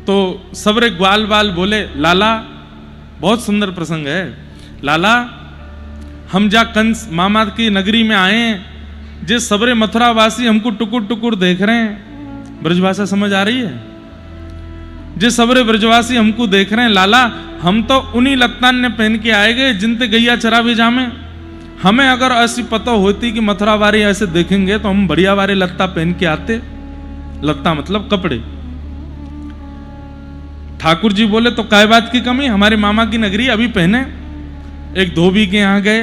तो सबरे ग्वाल बाल बोले, लाला, बहुत सुंदर प्रसंग है, लाला हम जा कंस मामा की नगरी में आए हैं, जे सबरे मथुरावासी हमको टुकुर टुकुर देख रहे हैं। ब्रजभाषा समझ आ रही है? जे सबरे ब्रजवासी हमको देख रहे हैं, लाला हम तो उन्हीं लत्तान ने पहन के आए गए जिनते गैया चरावे जामे। हमें अगर ऐसी पता होती कि मथुरा वाले ऐसे देखेंगे तो हम बढ़िया वाले लत्ता पहन के आते। लत्ता मतलब कपड़े। ठाकुर जी बोले, तो काय बात की कमी, हमारे मामा की नगरी अभी पहने। एक धोबी के यहां गए,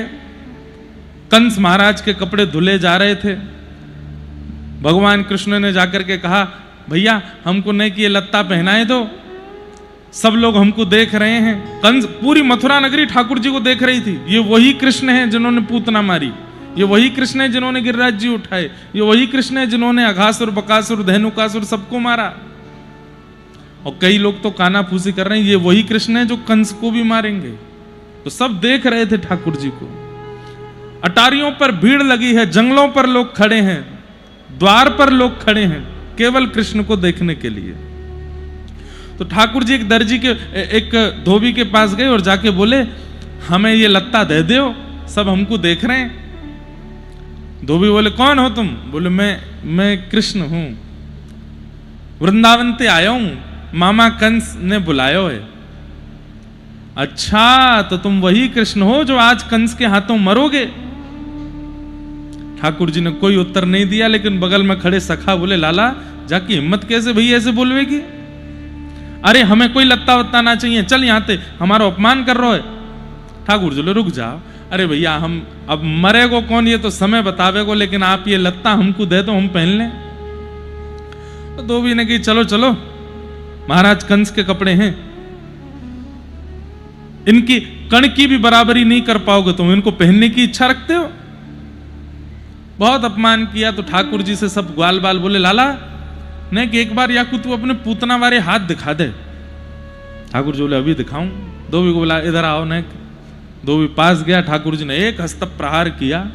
कंस महाराज के कपड़े धुले जा रहे थे। भगवान कृष्ण ने जाकर के कहा, भैया हमको नहीं कि ये लत्ता पहनाए दो, सब लोग हमको देख रहे हैं। कंस, पूरी मथुरा नगरी ठाकुर जी को देख रही थी। ये वही कृष्ण हैं जिन्होंने पूतना मारी, ये वही कृष्ण है जिन्होंने गिरिराज जी उठाए, ये वही कृष्ण है जिन्होंने अघासुर बकासुर धेनुकासुर सबको मारा। और कई लोग तो काना फूसी कर रहे हैं, ये वही कृष्ण है जो कंस को भी मारेंगे। तो सब देख रहे थे ठाकुर जी को। अटारियों पर भीड़ लगी है, जंगलों पर लोग खड़े हैं, द्वार पर लोग खड़े हैं केवल कृष्ण को देखने के लिए। तो ठाकुर जी एक दर्जी के, एक धोबी के पास गए और जाके बोले, हमें ये लत्ता दे दो, सब हमको देख रहे हैं। धोबी बोले, कौन हो तुम? बोले, मैं कृष्ण हूं, वृंदावन से आया हूं, मामा कंस ने बुलायो है। अच्छा, तो तुम वही कृष्ण हो जो आज कंस के हाथों मरोगे? ठाकुर जी ने कोई उत्तर नहीं दिया, लेकिन बगल में खड़े सखा बोले, लाला जाकी हिम्मत कैसे भैया ऐसे बोलवेगी? अरे हमें कोई लत्ता वत्ता ना चाहिए, चल यहां से, हमारा अपमान कर रहा है। ठाकुर जी बोले, रुक जाओ, अरे भैया हम अब मरे को कौन, ये तो समय बतावे को, लेकिन आप ये लत्ता हमको दे दो, हम पहन लें। तो धोबी ने कही, चलो चलो, महाराज कंस के कपड़े हैं, इनकी कण की भी बराबरी नहीं कर पाओगे तुम, इनको पहनने की इच्छा रखते हो? बहुत अपमान किया। तो ठाकुर जी से सब ग्वाल बाल बोले, लाला नहीं कि एक बार या तू अपने पूतना वाले हाथ दिखा दे। ठाकुर जी बोले, अभी दिखाऊं? धोबी को बोला, इधर आओ। नहीं, धोबी पास गया, ठाकुर जी ने एक हस्त प्रहार किया,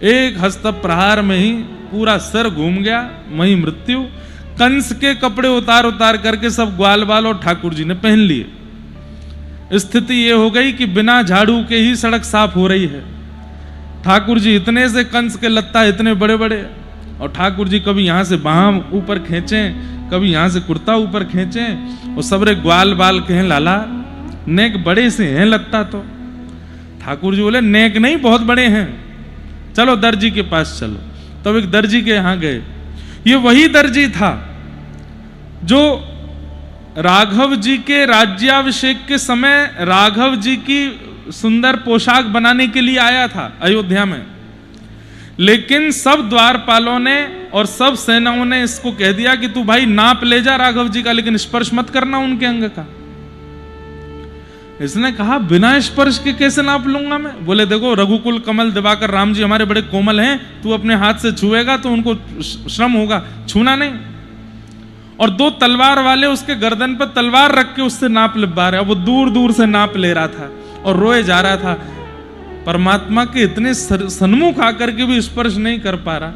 एक हस्त प्रहार में ही पूरा सर घूम गया, वही मृत्यु। कंस के कपड़े उतार उतार करके सब ग्वाल बाल और ठाकुर जी ने पहन लिए। स्थिति ये हो गई कि बिना झाड़ू के ही सड़क साफ हो रही है। ठाकुर जी इतने से कंस के लत्ता इतने बड़े बड़े, और ठाकुर जी कभी यहां से बाह ऊपर खींचें, कभी यहां से कुर्ता ऊपर खींचें, और सबरे ग्वाल बाल कहें, लाला नेक बड़े से हैं लत्ता। तो ठाकुर जी बोले, नेक नहीं, बहुत बड़े हैं, चलो दर्जी के पास चलो। तब एक दर्जी के यहां गए। ये वही दर्जी था जो राघव जी के राज्याभिषेक के समय राघव जी की सुंदर पोशाक बनाने के लिए आया था अयोध्या में। लेकिन सब द्वारपालों ने और सब सेनाओं ने इसको कह दिया कि तू भाई नाप ले जा राघव जी का, लेकिन स्पर्श मत करना उनके अंग का। इसने कहा, बिना स्पर्श के कैसे नाप लूंगा मैं? बोले, देखो रघुकुल कमल दिवाकर राम जी हमारे बड़े कोमल हैं, तू अपने हाथ से छुएगा तो उनको श्रम होगा, छूना नहीं। और दो तलवार वाले उसके गर्दन पर तलवार रख के उससे नाप लिबा रहे, वो दूर दूर से नाप ले रहा था और रोए जा रहा था। परमात्मा के इतने सन्मुख आकर के भी स्पर्श नहीं कर पा रहा।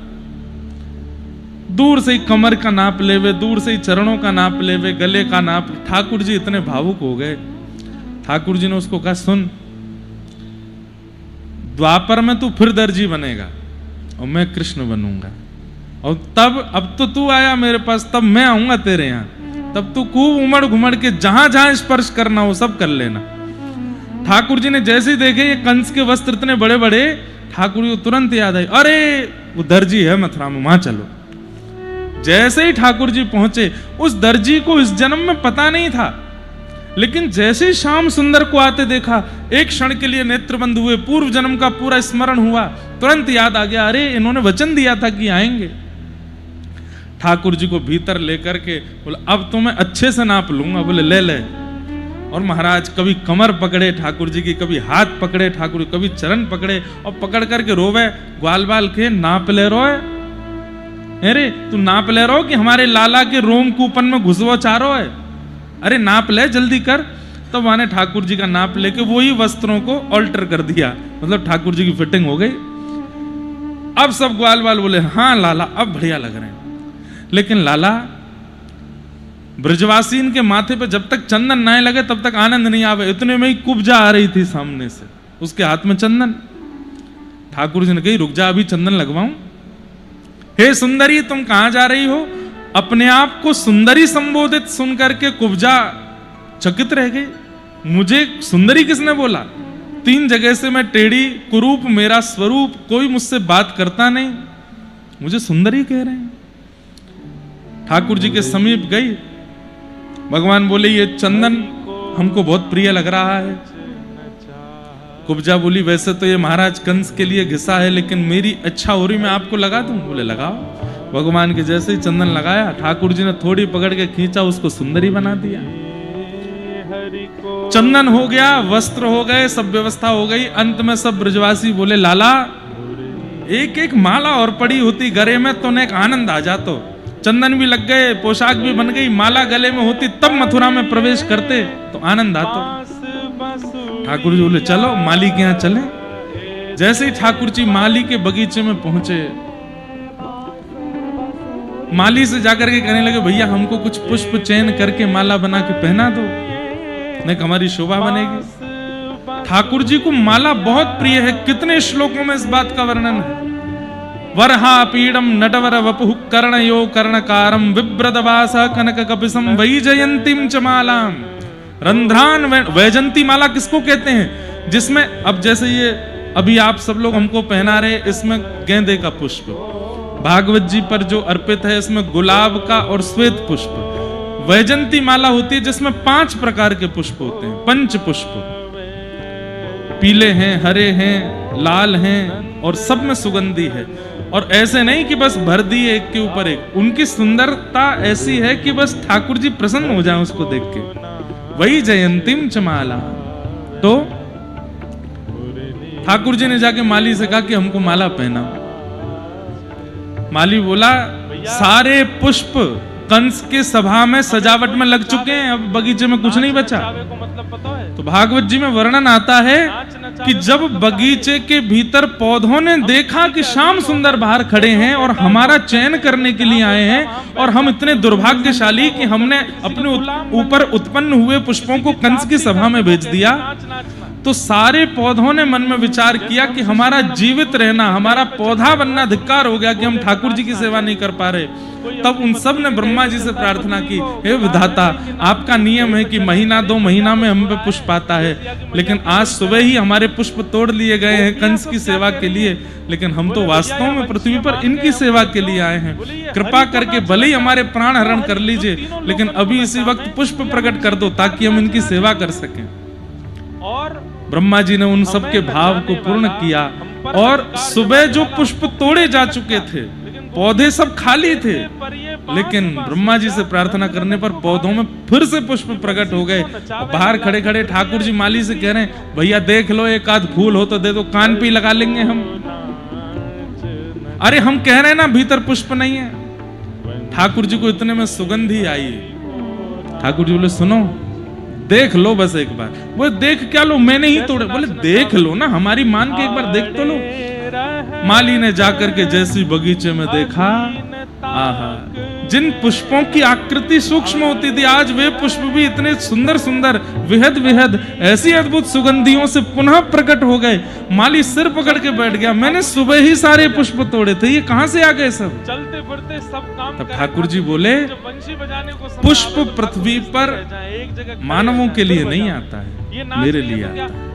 दूर से ही कमर का नाप लेवे, दूर से ही चरणों का नाप लेवे, गले का नाप। ठाकुर जी इतने भावुक हो गए। ठाकुर जी ने उसको कहा, सुन, द्वापर में तू फिर दर्जी बनेगा और मैं कृष्ण बनूंगा, और तब अब तो तू आया मेरे पास, तब मैं आऊंगा तेरे यहां, तब तू खूब उमड़ घुमड़ के जहां जहां स्पर्श करना हो सब कर लेना। ठाकुर जी ने जैसे ही देखे ये कंस के वस्त्र इतने बड़े बड़े, ठाकुर जी को तुरंत याद आई, अरे वो दर्जी है मथुरा में, वहां चलो। जैसे ही ठाकुर जी पहुंचे, उस दर्जी को इस जन्म में पता नहीं था, लेकिन जैसे ही श्याम सुंदर को आते देखा, एक क्षण के लिए नेत्र बंद हुए, पूर्व जन्म का पूरा स्मरण हुआ, तुरंत याद आ गया, अरे इन्होंने वचन दिया था कि आएंगे। ठाकुर जी को भीतर लेकर के बोले, अब तो मैं अच्छे से नाप लूंगा। बोले, ले ले। और महाराज कभी कमर पकड़े ठाकुर जी की, कभी हाथ पकड़े ठाकुर, कभी चरण पकड़े, और पकड़ करके रोवे, ग्वाल बाल के नाप ले रोए, अरे तू नाप ले रहो कि हमारे लाला के रोम कूपन में घुसवा चारो है, अरे नाप ले जल्दी कर। तब माने ठाकुर जी का नाप लेके वही वस्त्रों को ऑल्टर कर दिया, मतलब ठाकुर जी की फिटिंग हो गई। अब सब ग्वाल बाल बोले, हाँ लाला अब बढ़िया लग रहे हैं। लेकिन लाला ब्रजवासीन के माथे पे जब तक चंदन ना लगे तब तक आनंद नहीं आवे। इतने में ही कुब्जा आ रही थी सामने से, उसके हाथ में चंदन। ठाकुर जी ने कही रुक जा, अभी चंदन लगवाऊं। हे सुंदरी, तुम कहां जा रही हो? अपने आप को सुंदरी संबोधित सुन करके कुब्जा चकित रह गई। मुझे सुंदरी किसने बोला? 3 जगह से मैं टेढ़ी, कुरूप मेरा स्वरूप, कोई मुझसे बात करता नहीं, मुझे सुंदरी कह रहे हैं। ठाकुर जी के समीप गई, भगवान बोले ये चंदन हमको बहुत प्रिय लग रहा है। कुब्जा बोली वैसे तो ये महाराज कंस के लिए घिसा है, लेकिन मेरी अच्छा हो रही, मैं आपको लगा दूं। बोले लगाओ। भगवान के जैसे ही चंदन लगाया, ठाकुर जी ने थोड़ी पकड़ के खींचा, उसको सुंदरी बना दिया। चंदन हो गया, वस्त्र हो गए, सब व्यवस्था हो गई। अंत में सब ब्रजवासी बोले लाला एक एक माला और पड़ी होती गले में तो एक आनंद आ जातो। चंदन भी लग गए, पोशाक भी बन गई, माला गले में होती तब मथुरा में प्रवेश करते तो आनंद आता। ठाकुर जी बोले चलो माली के यहां चले। जैसे ही ठाकुर जी माली के बगीचे में पहुंचे, माली से जाकर के कहने लगे भैया हमको कुछ पुष्प चयन करके माला बना के पहना दो, नहीं हमारी शोभा बनेगी। ठाकुर जी को माला बहुत प्रिय है। कितने श्लोकों में इस बात का वर्णन है। वरहा पीडम नटवर वपुः कर्णयो कर्णकारम विव्रतवास कनक कपिसम वैजयंतीम च मालाम। रंध्रान वैजंती माला किसको कहते हैं? जिसमें अब जैसे ये अभी आप सब लोग हमको पहना रहे, इसमें गेंदे का पुष्प, भागवत जी पर जो अर्पित है इसमें गुलाब का और श्वेत पुष्प। वैजंती माला होती है जिसमें 5 प्रकार के पुष्प होते हैं, 5 पुष्प, पीले हैं, हरे हैं, लाल हैं और सब में सुगंधी है। और ऐसे नहीं कि बस भर दिए एक के ऊपर एक, उनकी सुंदरता ऐसी है कि बस ठाकुर जी प्रसन्न हो जाए उसको देख के। वही जयंतीम चमाला। तो ठाकुर जी ने जाके माली से कहा कि हमको माला पहना। माली बोला सारे पुष्प कंस के सभा में सजावट में लग चुके हैं, अब बगीचे में कुछ नहीं बचा। तो भागवत जी में वर्णन आता है कि जब बगीचे के भीतर पौधों ने देखा कि श्याम सुंदर बाहर खड़े हैं और हमारा चयन करने के लिए आए हैं, और हम इतने दुर्भाग्यशाली कि हमने अपने ऊपर उत्पन्न हुए पुष्पों को कंस की सभा में भेज दिया, तो सारे पौधों ने मन में विचार किया कि हमारा जीवित रहना, हमारा पौधा बनना धिक्कार हो गया कि हम ठाकुर जी की सेवा नहीं कर पा रहे। तब उन सब ने ब्रह्मा जी से प्रार्थना की, हे विधाता, आपका नियम है कि महीना 2 महीना में हम पे पुष्प आता है, लेकिन आज सुबह ही हमारे पुष्प तोड़ लिए गए हैं कंस की सेवा के लिए, लेकिन हम तो वास्तव में पृथ्वी पर इनकी सेवा के लिए आए हैं। कृपा करके भले ही हमारे प्राण हरण कर लीजिए, लेकिन अभी इसी वक्त पुष्प प्रकट कर दो ताकि हम इनकी सेवा कर सकें। और ब्रह्मा जी ने उन सब के भाव को पूर्ण किया, और सुबह जो पुष्प तोड़े जा चुके थे, पौधे सब खाली थे, लेकिन ब्रह्मा जी से प्रार्थना करने पर पौधों में फिर से पुष्प प्रकट हो गए। बाहर खड़े खड़े ठाकुर जी माली से कह रहे हैं भैया देख लो, एक आध फूल हो तो दे दो, कान पे लगा लेंगे हम। अरे हम कह रहे हैं ना भीतर पुष्प नहीं है। ठाकुर जी को इतने में सुगंधी आई। ठाकुर जी बोले सुनो, देख लो बस एक बार। वो देख क्या लो, मैंने ही तोड़े। बोले देख लो ना, हमारी मान के एक बार देख तो लो। माली ने जाकर के जैसी बगीचे में देखा, आहा, जिन पुष्पों की आकृति सूक्ष्म होती थी, आज वे पुष्प भी इतने सुंदर सुंदर विहद विहद ऐसी अद्भुत सुगंधियों से पुनः प्रकट हो गए। माली सिर पकड़ के बैठ गया, मैंने सुबह ही सारे पुष्प तोड़े थे, ये कहां से आ गए सब? चलते फिरते सब काम। तब ठाकुर जी बोले पुष्प पृथ्वी पर मानवों के लिए नहीं आता है, मेरे लिए आता है,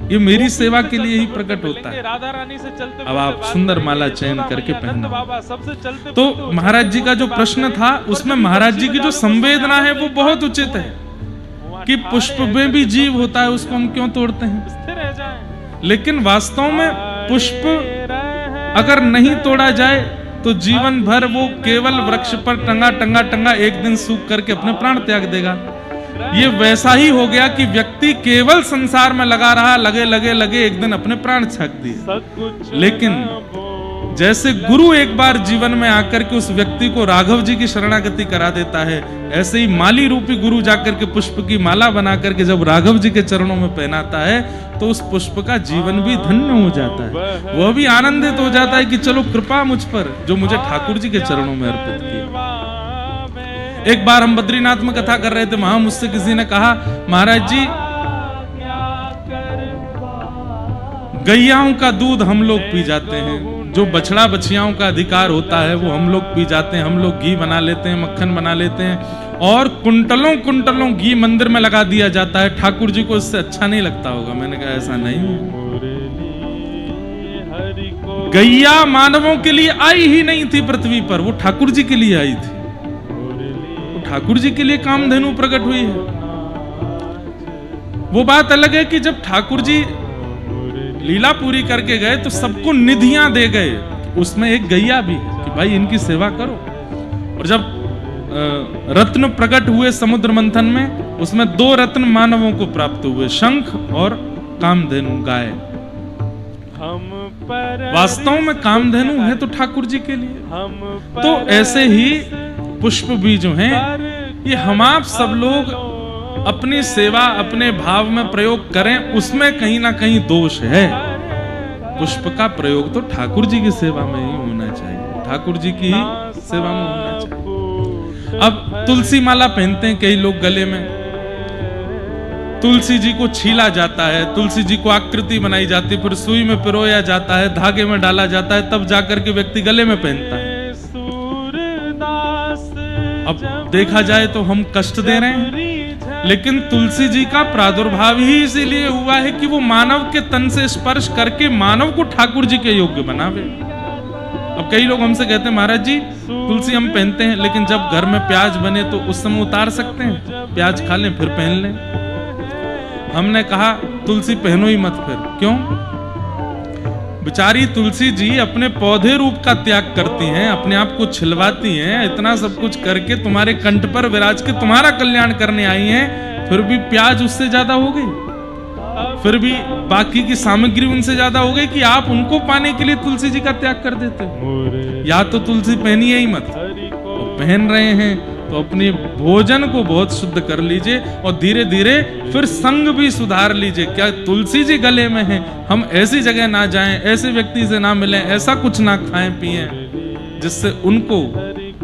ये मेरी सेवा के लिए ही प्रकट होता है। राधा रानी से चलते अब आप सुंदर माला चयन करके पहनो। तो महाराज जी का जो प्रश्न था उसमें महाराज जी की जो संवेदना है वो बहुत उचित है कि पुष्प में भी जीव होता है, उसको हम क्यों तोड़ते हैं। लेकिन वास्तव में पुष्प अगर नहीं तोड़ा जाए तो जीवन भर वो केवल वृक्ष पर टंगा टंगा टंगा एक दिन सूख करके अपने प्राण त्याग देगा। ये वैसा ही हो गया कि व्यक्ति केवल संसार में लगा रहा, लगे लगे लगे एक दिन अपने प्राण छक दिए। लेकिन जैसे गुरु एक बार जीवन में आकर के उस व्यक्ति को राघव जी की शरणागति करा देता है, ऐसे ही माली रूपी गुरु जाकर के पुष्प की माला बना करके जब राघव जी के चरणों में पहनाता है तो उस पुष्प का जीवन भी धन्य हो जाता है। वह भी आनंदित हो जाता है कि चलो कृपा मुझ पर जो मुझे ठाकुर जी के चरणों में अर्पित किया। एक बार हम बद्रीनाथ में कथा कर रहे थे, वहां मुझसे किसी ने कहा, महाराज जी गैयाओं का दूध हम लोग पी जाते हैं, जो बछड़ा बछियाओं का अधिकार होता है वो हम लोग पी जाते हैं, हम लोग घी बना लेते हैं, मक्खन बना लेते हैं, और कुंटलों कुंटलों घी मंदिर में लगा दिया जाता है, ठाकुर जी को इससे अच्छा नहीं लगता होगा। मैंने कहा ऐसा नहीं, गैया मानवों के लिए आई ही नहीं थी पृथ्वी पर, वो ठाकुर जी के लिए आई थी, वो ठाकुर जी के लिए कामधेनु प्रकट हुई है। वो बात अलग है कि जब ठाकुर जी लीला पूरी करके गए तो सबको निधियां दे गए, उसमें एक गैया भी कि भाई इनकी सेवा करो। और जब रत्न प्रकट हुए समुद्र मंथन में, उसमें 2 रत्न मानवों को प्राप्त हुए, शंख और कामधेनु गाय। वास्तव में कामधेनु है तो ठाकुर जी के लिए। तो ऐसे ही पुष्प भी जो हैं, ये हम आप सब लोग अपनी सेवा अपने भाव में प्रयोग करें, उसमें कहीं ना कहीं दोष है। पुष्प का प्रयोग तो ठाकुर जी की सेवा में ही होना चाहिए, ठाकुर जी की सेवा में होना चाहिए। अब तुलसी माला पहनते हैं कई लोग गले में, तुलसी जी को छीला जाता है, तुलसी जी को आकृति बनाई जाती है, फिर सुई में पिरोया जाता है, धागे में डाला जाता है, तब जाकर के व्यक्ति गले में पहनता है। अब देखा जाए तो हम कष्ट दे रहे हैं, लेकिन तुलसी जी का प्रादुर्भाव ही इसीलिए हुआ है कि वो मानव के तन से स्पर्श करके मानव को ठाकुर जी के योग्य बनावे। अब कई लोग हमसे कहते हैं, महाराज जी तुलसी हम पहनते हैं, लेकिन जब घर में प्याज बने तो उस समय उतार सकते हैं, प्याज खा लें फिर पहन लें। हमने कहा तुलसी पहनो ही मत फिर। क्यों? बेचारी तुलसी जी अपने पौधे रूप का त्याग करती हैं, अपने आप को छिलवाती हैं, इतना सब कुछ करके तुम्हारे कंठ पर विराज के तुम्हारा कल्याण करने आई हैं, फिर भी प्याज उससे ज्यादा हो गई, फिर भी बाकी की सामग्री उनसे ज्यादा हो गई कि आप उनको पाने के लिए तुलसी जी का त्याग कर देते हो। या तो तुलसी पहनिए ही मत, तो पहन रहे हैं तो अपने भोजन को बहुत शुद्ध कर लीजिए और धीरे धीरे फिर संग भी सुधार लीजिए। क्या तुलसी जी गले में है, हम ऐसी जगह ना जाएं, ऐसे व्यक्ति से ना मिलें, ऐसा कुछ ना खाएं पिएं जिससे उनको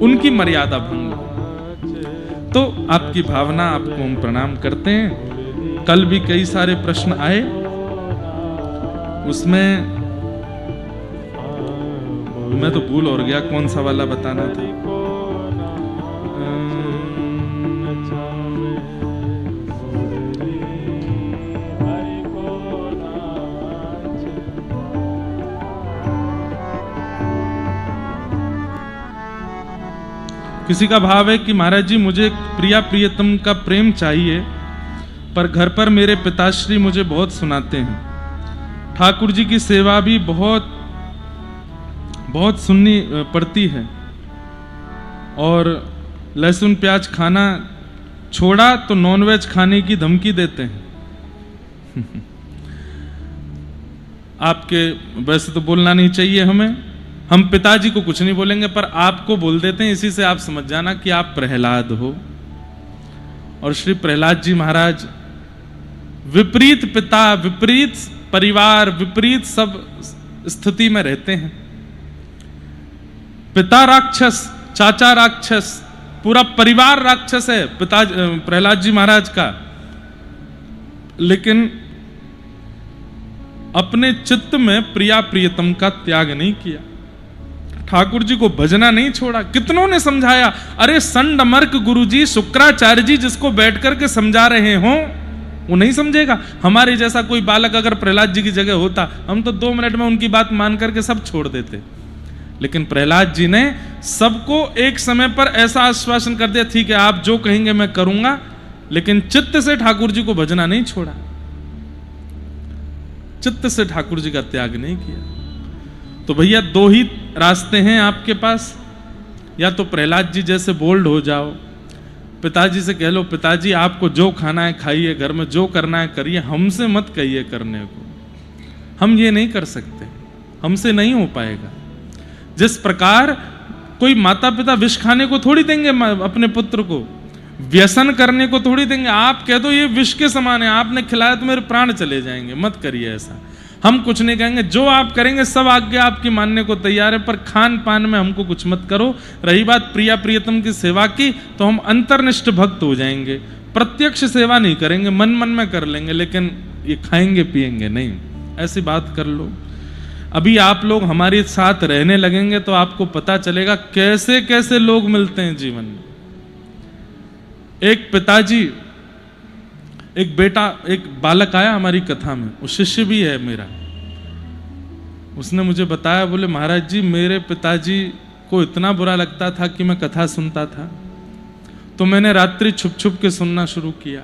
उनकी मर्यादा भंग हो। तो आपकी भावना, आपको हम प्रणाम करते हैं। कल भी कई सारे प्रश्न आए, उसमें मैं तो भूल और गया कौन सा वाला बताना था। किसी का भाव है कि महाराज जी मुझे प्रिया प्रियतम का प्रेम चाहिए, पर घर पर मेरे पिताश्री मुझे बहुत सुनाते हैं। ठाकुर जी की सेवा भी बहुत बहुत सुननी पड़ती है, और लहसुन प्याज खाना छोड़ा तो नॉनवेज खाने की धमकी देते हैं। आपके वैसे तो बोलना नहीं चाहिए हमें, हम पिताजी को कुछ नहीं बोलेंगे, पर आपको बोल देते हैं, इसी से आप समझ जाना कि आप प्रहलाद हो। और श्री प्रहलाद जी महाराज विपरीत पिता, विपरीत परिवार, विपरीत सब स्थिति में रहते हैं। पिता राक्षस, चाचा राक्षस, पूरा परिवार राक्षस है पिता प्रहलाद जी महाराज का, लेकिन अपने चित्त में प्रिया प्रियतम का त्याग नहीं किया, ठाकुर जी को भजना नहीं छोड़ा। कितनों ने समझाया, अरे संडमर्क गुरुजी, शुक्राचार्य जी जिसको बैठ करके समझा रहे हो वो नहीं समझेगा। हमारे जैसा कोई बालक अगर प्रहलाद जी की जगह होता, हम तो 2 मिनट में उनकी बात मान करके सब छोड़ देते, लेकिन प्रहलाद जी ने सबको एक समय पर ऐसा आश्वासन कर दिया, ठीक है आप जो कहेंगे मैं करूंगा, लेकिन चित्त से ठाकुर जी को भजना नहीं छोड़ा, चित्त से ठाकुर जी का त्याग नहीं किया। तो भैया 2 ही रास्ते हैं आपके पास, या तो प्रहलाद जी जैसे बोल्ड हो जाओ, पिताजी से कह लो पिताजी आपको जो खाना है खाइए, घर में जो करना है करिए, हमसे मत कहिए करने को, हम ये नहीं कर सकते, हमसे नहीं हो पाएगा। जिस प्रकार कोई माता पिता विष खाने को थोड़ी देंगे अपने पुत्र को, व्यसन करने को थोड़ी देंगे। आप कह दो ये विष के समान है, आपने खिलाया तो मेरे प्राण चले जाएंगे, मत करिए ऐसा। हम कुछ नहीं कहेंगे, जो आप करेंगे सब आज्ञा आपकी मानने को तैयार है, पर खान पान में हमको कुछ मत करो। रही बात प्रिया प्रियतम की सेवा की, तो हम अंतर्निष्ठ भक्त हो जाएंगे, प्रत्यक्ष सेवा नहीं करेंगे, मन मन में कर लेंगे, लेकिन ये खाएंगे पिएंगे नहीं। ऐसी बात कर लो। अभी आप लोग हमारे साथ रहने लगेंगे तो आपको पता चलेगा कैसे कैसे लोग मिलते हैं जीवन में। एक पिताजी, एक बेटा, एक बालक आया हमारी कथा में, वो शिष्य भी है मेरा। उसने मुझे बताया, बोले महाराज जी मेरे पिताजी को इतना बुरा लगता था कि मैं कथा सुनता था, तो मैंने रात्रि छुप छुप के सुनना शुरू किया।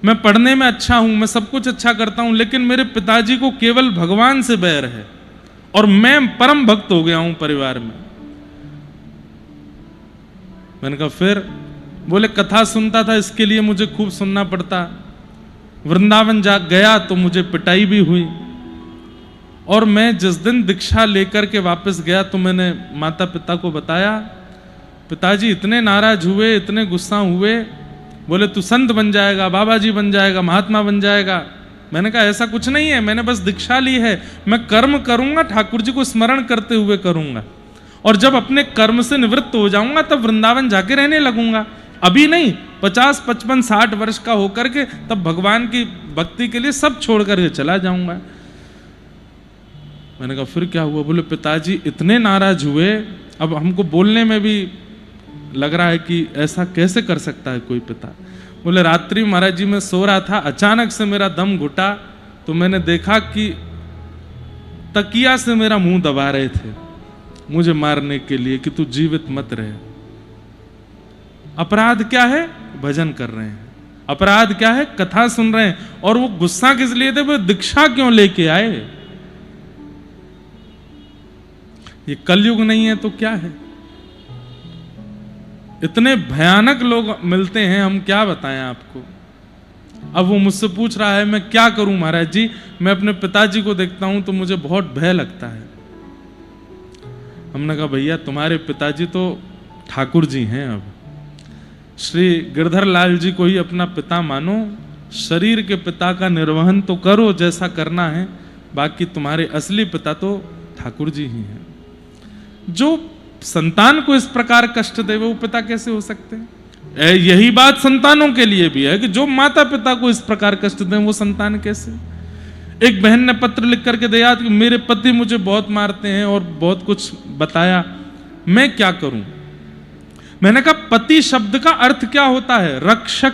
मैं पढ़ने में अच्छा हूं, मैं सब कुछ अच्छा करता हूं, लेकिन मेरे पिताजी को केवल भगवान से बैर है और मैं परम भक्त हो गया हूं परिवार में। मैंने कहा फिर? बोले कथा सुनता था इसके लिए मुझे खूब सुनना पड़ता, वृंदावन जा गया तो मुझे पिटाई भी हुई, और मैं जिस दिन दीक्षा लेकर के वापस गया तो मैंने माता पिता को बताया, पिताजी इतने नाराज हुए, इतने गुस्सा हुए, बोले तू संत बन जाएगा, बाबा जी बन जाएगा, महात्मा बन जाएगा। मैंने कहा ऐसा कुछ नहीं है, मैंने बस दीक्षा ली है, मैं कर्म करूंगा, ठाकुर जी को स्मरण करते हुए करूंगा, और जब अपने कर्म से निवृत्त हो जाऊंगा तब वृंदावन जाके रहने लगूंगा, अभी नहीं। 50, 55, 60 वर्ष का होकर के तब भगवान की भक्ति के लिए सब छोड़ करके चला जाऊंगा। मैंने कहा फिर क्या हुआ? बोले पिताजी इतने नाराज हुए, अब हमको बोलने में भी लग रहा है कि ऐसा कैसे कर सकता है कोई पिता। बोले रात्रि महाराज जी मैं सो रहा था, अचानक से मेरा दम घुटा, तो मैंने देखा कि तकिया से मेरा मुंह दबा रहे थे मुझे मारने के लिए कि तू जीवित मत रहे। अपराध क्या है? भजन कर रहे हैं। अपराध क्या है? कथा सुन रहे हैं। और वो गुस्सा किस लिए थे? वो दीक्षा क्यों लेके आए? ये कलयुग नहीं है तो क्या है? इतने भयानक लोग मिलते हैं, हम क्या बताएं आपको। अब वो मुझसे पूछ रहा है मैं क्या करूं महाराज जी, मैं अपने पिताजी को देखता हूं तो मुझे बहुत भय लगता है। हमने कहा भैया तुम्हारे पिताजी तो ठाकुर जी हैं, अब श्री गिरधर लाल जी को ही अपना पिता मानो, शरीर के पिता का निर्वहन तो करो जैसा करना है, बाकी तुम्हारे असली पिता तो ठाकुर जी ही हैं। जो संतान को इस प्रकार कष्ट दे वो पिता कैसे हो सकते हैं? यही बात संतानों के लिए भी है कि जो माता पिता को इस प्रकार कष्ट दें वो संतान कैसे? एक बहन ने पत्र लिख करके दिया कि मेरे पति मुझे बहुत मारते हैं और बहुत कुछ बताया, मैं क्या करूं? मैंने कहा पति शब्द का अर्थ क्या होता है? रक्षक।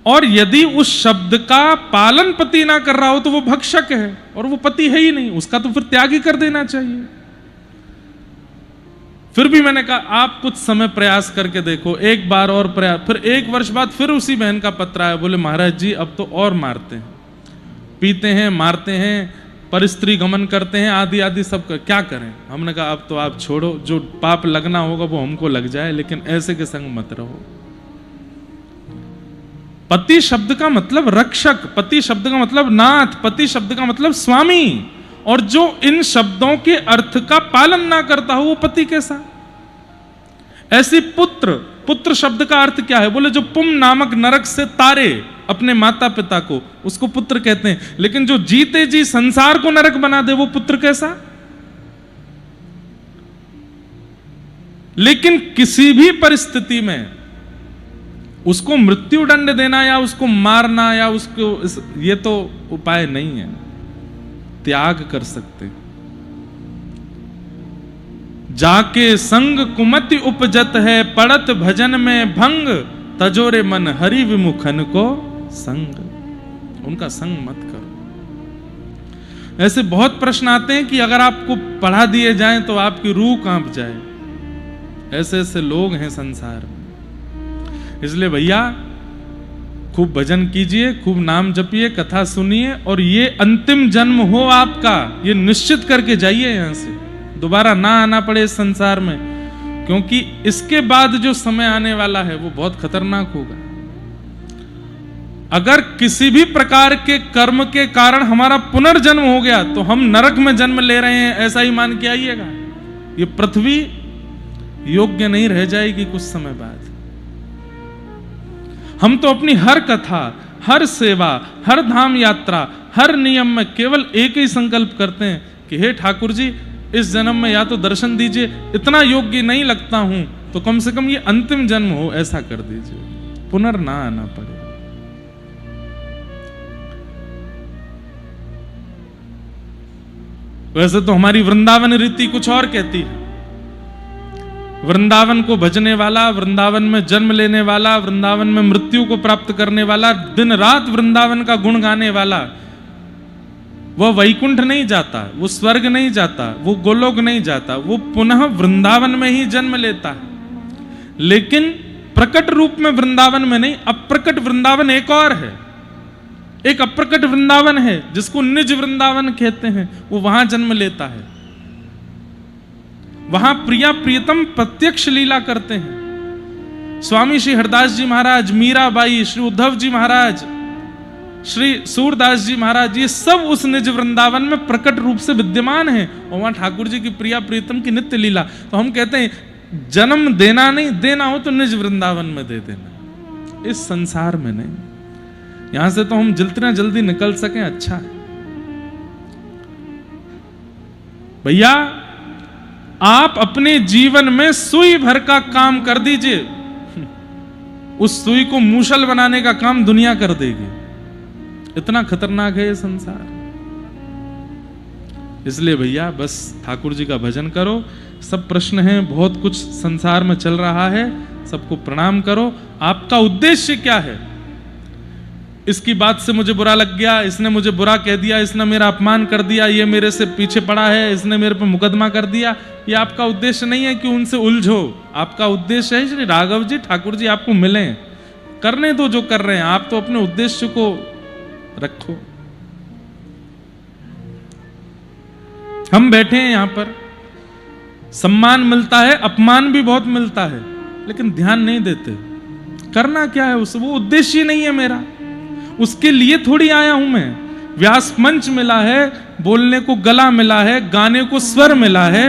और यदि उस शब्द का पालन पति ना कर रहा हो तो वो भक्षक है, और वो पति है ही नहीं, उसका तो फिर त्याग ही कर देना चाहिए। फिर भी मैंने कहा आप कुछ समय प्रयास करके देखो, एक बार और प्रयास। फिर 1 वर्ष बाद फिर उसी बहन का पत्र आया, बोले महाराज जी अब तो और मारते हैं, पीते हैं, मारते हैं, परस्त्री गमन करते हैं, आदि आदि सब कर, क्या करें? हमने कहा अब तो आप छोड़ो, जो पाप लगना होगा वो हमको लग जाए, लेकिन ऐसे के संग मत रहो। पति शब्द का मतलब रक्षक, पति शब्द का मतलब नाथ, पति शब्द का मतलब स्वामी, और जो इन शब्दों के अर्थ का पालन ना करता हो वो पति कैसा? ऐसी पुत्र, पुत्र शब्द का अर्थ क्या है? बोले जो पुम नामक नरक से तारे अपने माता पिता को, उसको पुत्र कहते हैं। लेकिन जो जीते जी संसार को नरक बना दे वो पुत्र कैसा? लेकिन किसी भी परिस्थिति में उसको मृत्यु दंड देना या उसको मारना या उसको, ये तो उपाय नहीं है। त्याग कर सकते। जाके संग कुमति उपजत है, पड़त भजन में भंग, तजोरे मन हरि विमुखन को संग। उनका संग मत करो। ऐसे बहुत प्रश्न आते हैं कि अगर आपको पढ़ा दिए जाएं तो आपकी रूह कांप जाए। ऐसे ऐसे लोग हैं संसार में। इसलिए भैया खूब भजन कीजिए, खूब नाम जपिए, कथा सुनिए, और ये अंतिम जन्म हो आपका, ये निश्चित करके जाइए यहां से, दोबारा ना आना पड़े इस संसार में, क्योंकि इसके बाद जो समय आने वाला है वो बहुत खतरनाक होगा। अगर किसी भी प्रकार के कर्म के कारण हमारा पुनर्जन्म हो गया तो हम नरक में जन्म ले रहे हैं ऐसा ही मान के आइएगा। ये पृथ्वी योग्य नहीं रह जाएगी कुछ समय बाद। हम तो अपनी हर कथा, हर सेवा, हर धाम यात्रा, हर नियम में केवल एक ही संकल्प करते हैं कि हे ठाकुर जी, इस जन्म में या तो दर्शन दीजिए, इतना योग्य नहीं लगता हूं तो कम से कम ये अंतिम जन्म हो ऐसा कर दीजिए, पुनर्ना आना पड़े। वैसे तो हमारी वृंदावन रीति कुछ और कहती है। वृंदावन को भजने वाला, वृंदावन में जन्म लेने वाला, वृंदावन में मृत्यु को प्राप्त करने वाला, दिन रात वृंदावन का गुण गाने वाला, वह वैकुंठ नहीं जाता, वो स्वर्ग नहीं जाता, वो गोलोक नहीं जाता, वो पुनः वृंदावन में ही जन्म लेता है। लेकिन प्रकट रूप में वृंदावन में नहीं, अप्रकट वृंदावन एक और है। एक अप्रकट वृंदावन है जिसको निज वृंदावन कहते हैं, वो वहां जन्म लेता है। वहां प्रिया प्रियतम प्रत्यक्ष लीला करते हैं। स्वामी श्री हरदास जी महाराज, मीराबाई, श्री उद्धव जी महाराज, श्री सूरदास जी महाराज, ये सब उस निज वृंदावन में प्रकट रूप से विद्यमान हैं और वहां ठाकुर जी की प्रिया प्रियतम की नित्य लीला। तो हम कहते हैं जन्म देना नहीं, देना हो तो निज वृंदावन में दे देना, इस संसार में नहीं। यहां से तो हम जितना जल्दी निकल सकें अच्छा है। भैया आप अपने जीवन में सुई भर का काम कर दीजिए, उस सुई को मूसल बनाने का काम दुनिया कर देगी। इतना खतरनाक है ये संसार। इसलिए भैया बस ठाकुर जी का भजन करो। सब प्रश्न हैं, बहुत कुछ संसार में चल रहा है, सबको प्रणाम करो। आपका उद्देश्य क्या है? इसकी बात से मुझे बुरा लग गया, इसने मुझे बुरा कह दिया, इसने मेरा अपमान कर दिया, ये मेरे से पीछे पड़ा है, इसने मेरे पे मुकदमा कर दिया, ये आपका उद्देश्य नहीं है कि उनसे उलझो। आपका उद्देश्य है श्री राघव जी ठाकुर जी आपको मिलें, करने दो जो कर रहे हैं, आप तो अपने उद्देश्य को रखो। हम बैठे हैं यहां पर, सम्मान मिलता है, अपमान भी बहुत मिलता है, लेकिन ध्यान नहीं देते। करना क्या है उस, वो उद्देश्य नहीं है मेरा, उसके लिए थोड़ी आया हूं मैं। व्यास मंच मिला है, बोलने को गला मिला है, गाने को स्वर मिला है,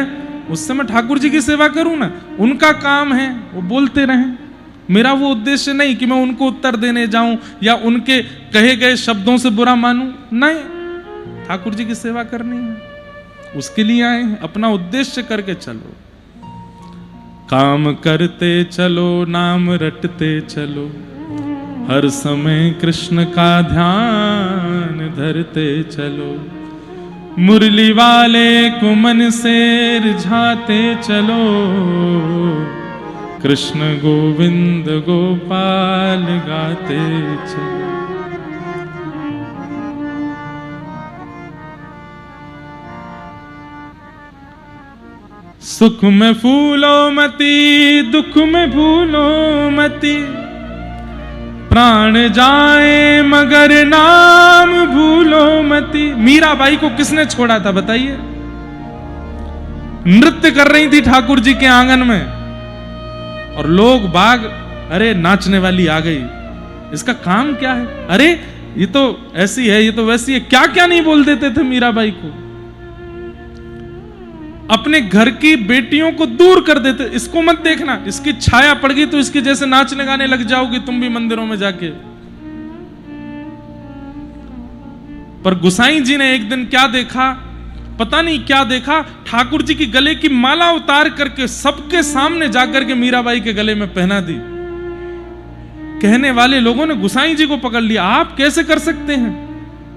उससे मैं ठाकुर जी की सेवा करूं ना। उनका काम है वो बोलते रहें, मेरा वो उद्देश्य नहीं कि मैं उनको उत्तर देने जाऊं या उनके कहे गए शब्दों से बुरा मानूं। नहीं, ठाकुर जी की सेवा करनी है, उसके लिए आए हैं। अपना उद्देश्य करके चलो, काम करते चलो, नाम रटते चलो, हर समय कृष्ण का ध्यान धरते चलो, मुरली वाले को मन से रिझाते चलो, कृष्ण गोविंद गोपाल गाते चलो। सुख में फूलो मती, दुख में भूलो मती, प्राण जाए मगर नाम भूलो मती। मीराबाई को किसने छोड़ा था बताइए? नृत्य कर रही थी ठाकुर जी के आंगन में और लोग बाग, अरे नाचने वाली आ गई, इसका काम क्या है? अरे ये तो ऐसी है, ये तो वैसी है, क्या क्या नहीं बोल देते थे मीराबाई को। अपने घर की बेटियों को दूर कर देते, इसको मत देखना, इसकी छाया पड़ गई तो इसके जैसे नाचने गाने लग जाओगी तुम भी मंदिरों में जाके। पर गुसाई जी ने एक दिन क्या देखा, पता नहीं क्या देखा, ठाकुर जी की गले की माला उतार करके सबके सामने जाकर के मीराबाई के गले में पहना दी। कहने वाले लोगों ने गुसाई जी को पकड़ लिया, आप कैसे कर सकते हैं?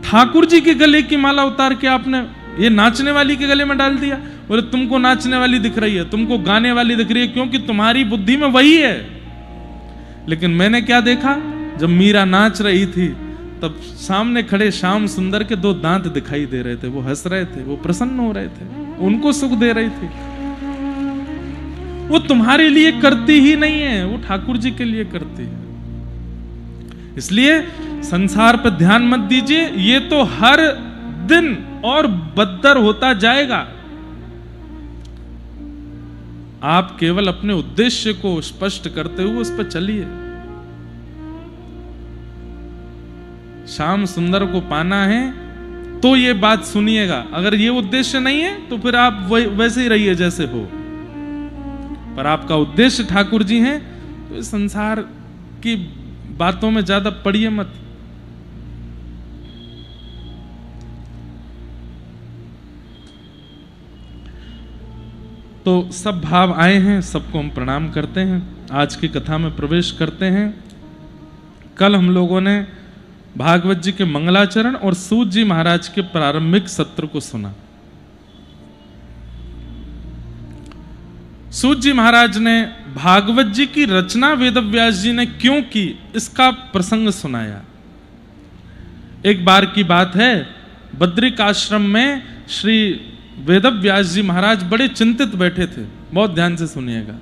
ठाकुर जी के गले की माला उतार के आपने ये नाचने वाली के गले में डाल दिया। बोले तुमको नाचने वाली दिख रही है, तुमको गाने वाली दिख रही है, क्योंकि तुम्हारी बुद्धि में वही है। लेकिन मैंने क्या देखा, जब मीरा नाच रही थी तब सामने खड़े श्याम सुंदर के दो दांत दिखाई दे रहे थे, वो हंस रहे थे, वो प्रसन्न हो रहे थे, उनको सुख दे रही थी। वो तुम्हारे लिए करती ही नहीं है, वो ठाकुर जी के लिए करती है। इसलिए संसार पर ध्यान मत दीजिए, ये तो हर दिन और बदतर होता जाएगा। आप केवल अपने उद्देश्य को स्पष्ट करते हुए उस पर चलिए। श्याम सुंदर को पाना है तो ये बात सुनिएगा, अगर ये उद्देश्य नहीं है तो फिर आप वैसे ही रहिए जैसे हो। पर आपका उद्देश्य ठाकुर जी हैं तो इस संसार की बातों में ज्यादा पड़िए मत। तो सब भाव आए हैं, सबको हम प्रणाम करते हैं। आज की कथा में प्रवेश करते हैं। कल हम लोगों ने भागवत जी के मंगलाचरण और सूत जी महाराज के प्रारंभिक सत्र को सुना। सूत जी महाराज ने भागवत जी की रचना वेदव्यास जी ने क्यों की, इसका प्रसंग सुनाया। एक बार की बात है, बद्रिक आश्रम में श्री वेदव्यास जी महाराज बड़े चिंतित बैठे थे। बहुत ध्यान से सुनिएगा।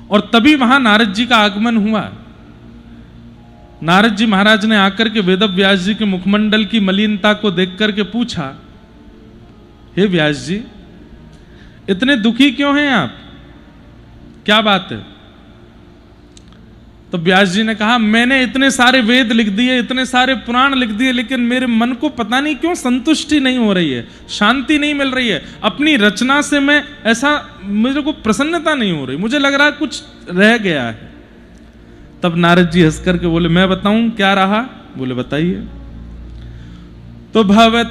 और तभी वहां नारद जी का आगमन हुआ। नारद जी महाराज ने आकर के वेदव्यास जी के मुखमंडल की मलिनता को देख करके पूछा, हे व्यास जी, इतने दुखी क्यों हैं आप, क्या बात है? तो व्यास जी ने कहा, मैंने इतने सारे वेद लिख दिए, इतने सारे पुराण लिख दिए, लेकिन मेरे मन को पता नहीं क्यों संतुष्टि नहीं हो रही है, शांति नहीं मिल रही है। अपनी रचना से मैं ऐसा, मेरे को प्रसन्नता नहीं हो रही, मुझे लग रहा है कुछ रह गया है। तब नारद जी हंस करके बोले, मैं बताऊं क्या रहा? बोले बताइए। तो भवतानुदित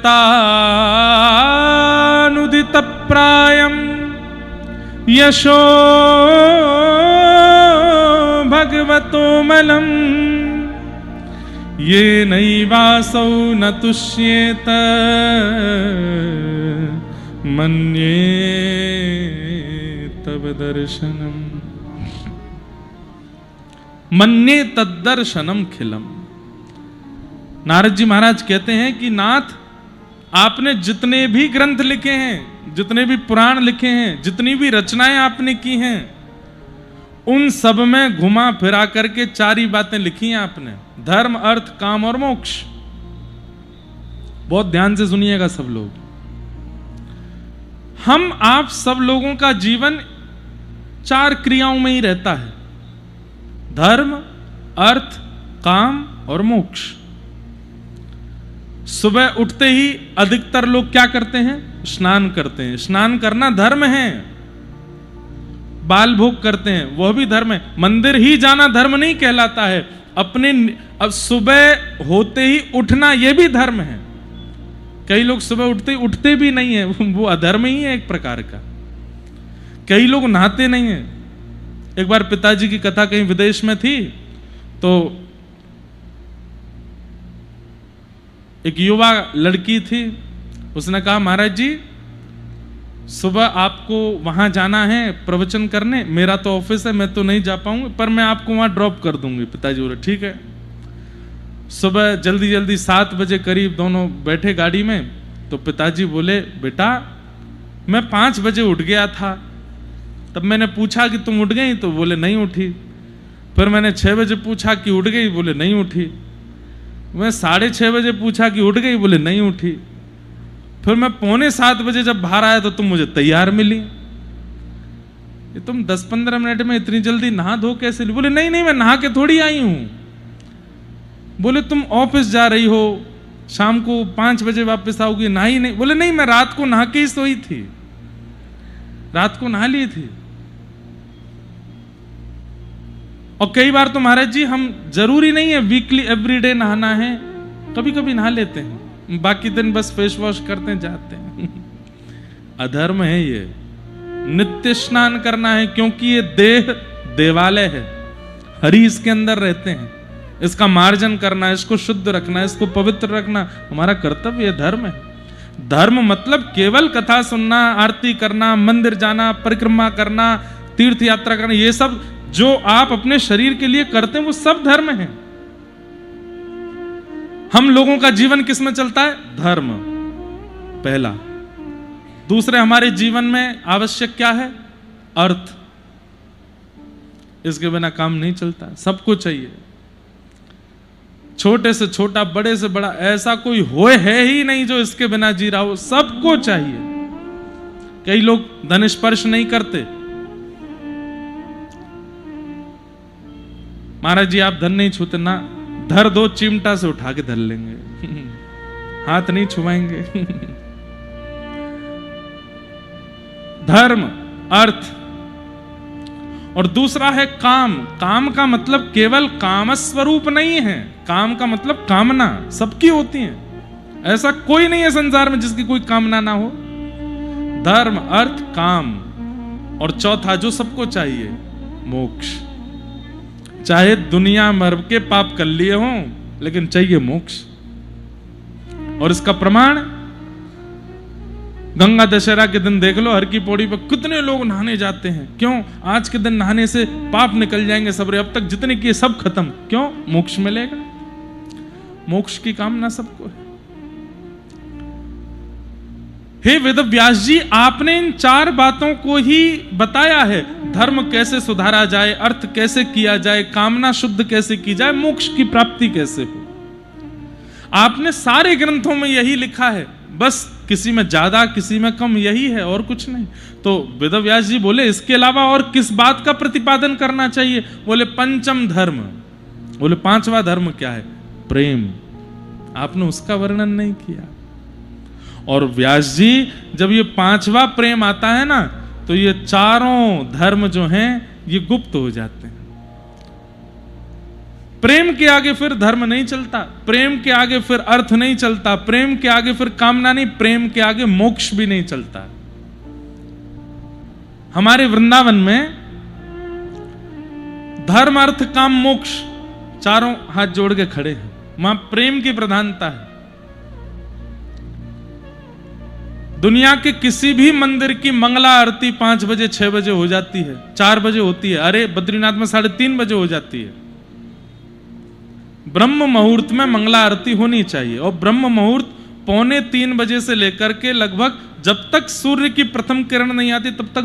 प्रायम यशो भगवतो मलम ये नैवासौ न तुष्येत मन्ये तव दर्शनम मन्ये तद्दर्शनम खिलम। नारद जी महाराज कहते हैं कि नाथ, आपने जितने भी ग्रंथ लिखे हैं, जितने भी पुराण लिखे हैं, जितनी भी रचनाएं आपने की हैं, उन सब में घुमा फिरा करके चार ही बातें लिखी हैं आपने, धर्म, अर्थ, काम और मोक्ष। बहुत ध्यान से सुनिएगा सब लोग। हम आप सब लोगों का जीवन चार क्रियाओं में ही रहता है, धर्म, अर्थ, काम और मोक्ष। सुबह उठते ही अधिकतर लोग क्या करते हैं? स्नान करते हैं। स्नान करना धर्म है। बाल भोग करते हैं, वह भी धर्म है। मंदिर ही जाना धर्म नहीं कहलाता है। अपने अब सुबह होते ही उठना, यह भी धर्म है। कई लोग सुबह उठते भी नहीं है, वो अधर्म ही है एक प्रकार का। कई लोग नहाते नहीं है। एक बार पिताजी की कथा कहीं विदेश में थी, तो एक युवा लड़की थी, उसने कहा, महाराज जी सुबह आपको वहां जाना है प्रवचन करने, मेरा तो ऑफिस है, मैं तो नहीं जा पाऊंगी, पर मैं आपको वहां ड्रॉप कर दूंगी। पिताजी बोले ठीक है। सुबह जल्दी जल्दी 7 बजे करीब दोनों बैठे गाड़ी में। तो पिताजी बोले, बेटा मैं 5 बजे उठ गया था। तब मैंने पूछा कि तुम उठ गई? तो बोले नहीं उठी। फिर मैंने 6 बजे पूछा कि उठ गई? बोले नहीं उठी। मैं 6:30 बजे पूछा कि उठ गई? बोले नहीं उठी। फिर मैं 6:45 बजे जब बाहर आया तो तुम मुझे तैयार मिली। ये तुम 10-15 मिनट में इतनी जल्दी नहा धो कैसे ली? बोले नहीं नहीं, मैं नहा के थोड़ी आई हूं। बोले तुम ऑफिस जा रही हो, शाम को 5 बजे वापस आओगी, नहाई नहीं? बोले नहीं, मैं रात को नहा के ही सोई थी, रात को नहा ली थी। और कई बार तो महाराज जी हम जरूरी नहीं है वीकली एवरीडे नहाना है, कभी कभी नहा लेते हैं, बाकी दिन बस फेस वॉश करते हैं, जाते हैं। अधर्म है ये। नित्य स्नान करना है, क्योंकि ये देह देवालय है, हरि इसके अंदर रहते हैं। इसका मार्जन करना, इसको शुद्ध रखना, इसको पवित्र रखना हमारा कर्तव्य है, धर्म है। धर्म मतलब केवल कथा सुनना, आरती करना, मंदिर जाना, परिक्रमा करना, तीर्थ यात्रा करना, ये सब जो आप अपने शरीर के लिए करते हैं वो सब धर्म है। हम लोगों का जीवन किस में चलता है? धर्म पहला। दूसरे, हमारे जीवन में आवश्यक क्या है? अर्थ। इसके बिना काम नहीं चलता, सबको चाहिए। छोटे से छोटा, बड़े से बड़ा, ऐसा कोई होए है ही नहीं जो इसके बिना जी रहा हो, सबको चाहिए। कई लोग धन स्पर्श नहीं करते। महाराज जी आप धन नहीं छूते ना, धर दो, चिमटा से उठा के धर लेंगे, हाथ नहीं छुआएंगे। धर्म, अर्थ। और दूसरा है काम। काम का मतलब केवल काम स्वरूप नहीं है, काम का मतलब कामना सबकी होती है। ऐसा कोई नहीं है संसार में जिसकी कोई कामना ना हो। धर्म, अर्थ, काम, और चौथा जो सबको चाहिए, मोक्ष। चाहे दुनिया भर के पाप कर लिए हों, लेकिन चाहिए मोक्ष। और इसका प्रमाण गंगा दशहरा के दिन देख लो, हर की पौड़ी पर कितने लोग नहाने जाते हैं। क्यों? आज के दिन नहाने से पाप निकल जाएंगे सबरे, अब तक जितने किए सब खत्म। क्यों? मोक्ष मिलेगा। मोक्ष की कामना सबको है। हे वेदव्यास जी, आपने इन 4 बातों को ही बताया है। धर्म कैसे सुधारा जाए, अर्थ कैसे किया जाए, कामना शुद्ध कैसे की जाए, मोक्ष की प्राप्ति कैसे हो। आपने सारे ग्रंथों में यही लिखा है, बस किसी में ज्यादा किसी में कम, यही है और कुछ नहीं। तो वेदव्यास जी बोले इसके अलावा और किस बात का प्रतिपादन करना चाहिए? बोले पंचम धर्म। बोले 5वां धर्म क्या है? प्रेम। आपने उसका वर्णन नहीं किया। और व्यास जी जब ये 5वां प्रेम आता है ना, तो ये चारों धर्म जो हैं ये गुप्त हो जाते हैं। प्रेम के आगे फिर धर्म नहीं चलता, प्रेम के आगे फिर अर्थ नहीं चलता, प्रेम के आगे फिर कामना नहीं, प्रेम के आगे मोक्ष भी नहीं चलता। हमारे वृंदावन में धर्म, अर्थ, काम, मोक्ष चारों हाथ जोड़ के खड़े हैं। वहां प्रेम की प्रधानता है। दुनिया के किसी भी मंदिर की मंगला आरती 5 बजे 6 बजे हो जाती है, 4 बजे होती है। अरे बद्रीनाथ में 3:30 बजे हो जाती है। ब्रह्म मुहूर्त में मंगला आरती होनी चाहिए, और ब्रह्म मुहूर्त 2:45 बजे से लेकर के लगभग जब तक सूर्य की प्रथम किरण नहीं आती तब तक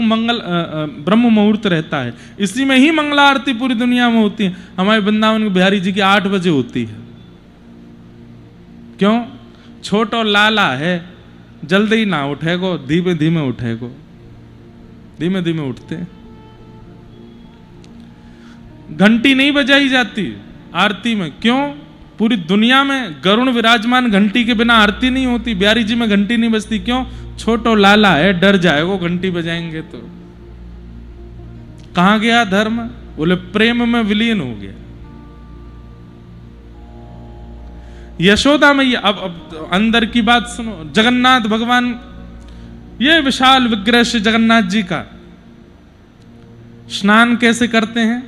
ब्रह्म मुहूर्त रहता है। इसी में ही मंगला आरती पूरी दुनिया में होती है। हमारे वृंदावन के बिहारी जी की 8 बजे होती है। क्यों? छोट और लाला है, जल्दी ना उठेगो, धीमे धीमे उठेगो। धीमे धीमे उठते। घंटी नहीं बजाई जाती आरती में। क्यों? पूरी दुनिया में गरुण विराजमान, घंटी के बिना आरती नहीं होती। बिहारी जी में घंटी नहीं बजती। क्यों? छोटो लाला है, डर जाएगो घंटी बजाएंगे तो। कहां गया धर्म? बोले प्रेम में विलीन हो गया। यशोदा में अब अंदर की बात सुनो। जगन्नाथ भगवान, ये विशाल विग्रह श्री जगन्नाथ जी का स्नान कैसे करते हैं?